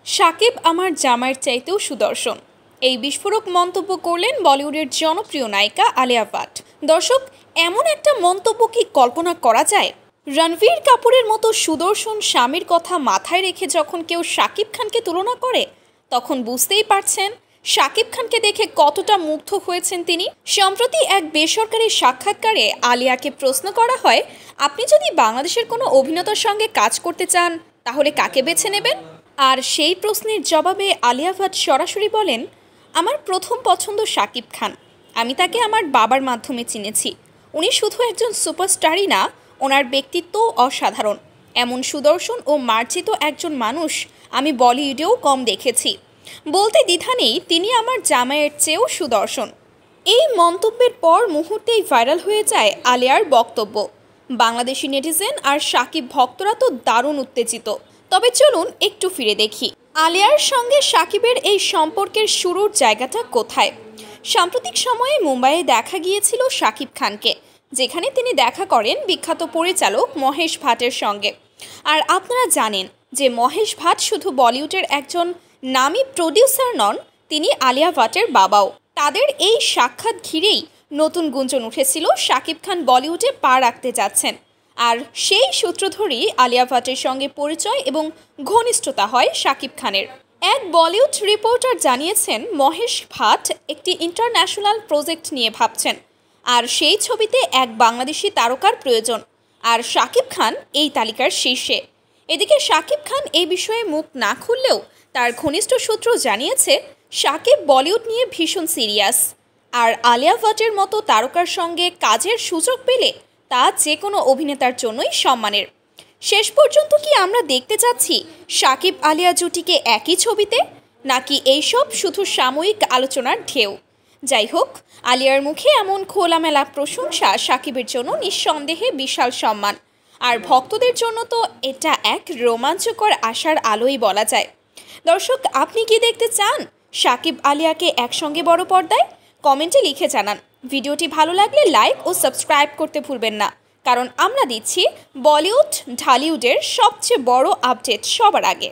শাকিব আমার জামাইয়ের চাইতেও সুদর্শন, এই বিস্ফোরক মন্তব্য করলেন বলিউডের জনপ্রিয় নায়িকা আলিয়া ভাট। দর্শক, এমন একটা মন্তব্য কি কল্পনা করা যায়? রণবীর কাপুরের মতো সুদর্শন স্বামীর কথা মাথায় রেখে যখন কেউ শাকিব খানকে তুলনা করে, তখন বুঝতেই পারছেন শাকিব খানকে দেখে কতটা মুগ্ধ হয়েছেন তিনি। সম্প্রতি এক বেসরকারি সাক্ষাৎকারে আলিয়াকে প্রশ্ন করা হয়, আপনি যদি বাংলাদেশের কোনো অভিনেতার সঙ্গে কাজ করতে চান তাহলে কাকে বেছে নেবেন? আর সেই প্রশ্নের জবাবে আলিয়া ভাট সরাসরি বলেন, আমার প্রথম পছন্দ শাকিব খান। আমি তাকে আমার বাবার মাধ্যমে চিনেছি। উনি শুধু একজন সুপারস্টারই না, ওনার ব্যক্তিত্বও অসাধারণ। এমন সুদর্শন ও মার্জিত একজন মানুষ আমি বলিউডেও কম দেখেছি। বলতে দ্বিধা নেই, তিনি আমার জামাইয়ের চেয়েও সুদর্শন। এই মন্তব্যের পর মুহূর্তেই ভাইরাল হয়ে যায় আলিয়ার বক্তব্য। বাংলাদেশি নেটিজেন আর শাকিব ভক্তরা তো দারুণ উত্তেজিত। তবে চলুন একটু ফিরে দেখি, আলিয়ার সঙ্গে শাকিবের এই সম্পর্কের শুরুর জায়গাটা কোথায়। সাম্প্রতিক সময়ে মুম্বাইয়ে দেখা গিয়েছিল শাকিব খানকে, যেখানে তিনি দেখা করেন বিখ্যাত পরিচালক মহেশ ভাটের সঙ্গে। আর আপনারা জানেন যে মহেশ ভাট শুধু বলিউডের একজন নামী প্রডিউসার নন, তিনি আলিয়া ভাটের বাবাও। তাদের এই সাক্ষাৎ ঘিরেই নতুন গুঞ্জন উঠেছিল শাকিব খান বলিউডে পা রাখতে যাচ্ছেন। আর সেই সূত্র ধরেই আলিয়া ভাটের সঙ্গে পরিচয় এবং ঘনিষ্ঠতা হয় শাকিব খানের। এক বলিউড রিপোর্টার জানিয়েছেন, মহেশ ভাট একটি ইন্টারন্যাশনাল প্রজেক্ট নিয়ে ভাবছেন, আর সেই ছবিতে এক বাংলাদেশি তারকার প্রয়োজন, আর শাকিব খান এই তালিকার শীর্ষে। এদিকে শাকিব খান এই বিষয়ে মুখ না খুললেও তার ঘনিষ্ঠ সূত্র জানিয়েছে, শাকিব বলিউড নিয়ে ভীষণ সিরিয়াস, আর আলিয়া ভাটের মতো তারকার সঙ্গে কাজের সুযোগ পেলে তা যে কোনো অভিনেতার জন্যই সম্মানের। শেষ পর্যন্ত কি আমরা দেখতে চাচ্ছি শাকিব আলিয়া জুটিকে একই ছবিতে, নাকি এইসব শুধু সাময়িক আলোচনার ঢেউ? যাই হোক, আলিয়ার মুখে এমন খোলামেলা প্রশংসা শাকিবের জন্য নিঃসন্দেহে বিশাল সম্মান, আর ভক্তদের জন্য তো এটা এক রোমাঞ্চকর আশার আলোই বলা যায়। দর্শক, আপনি কি দেখতে চান শাকিব আলিয়াকে একসঙ্গে বড় পর্দায়? কমেন্টে লিখে জানান। ভিডিওটি ভালো লাগলে লাইক ও সাবস্ক্রাইব করতে ভুলবেন না, কারণ আমরা দিচ্ছি বলিউড ঢালিউডের সবচেয়ে বড় আপডেট সবার আগে।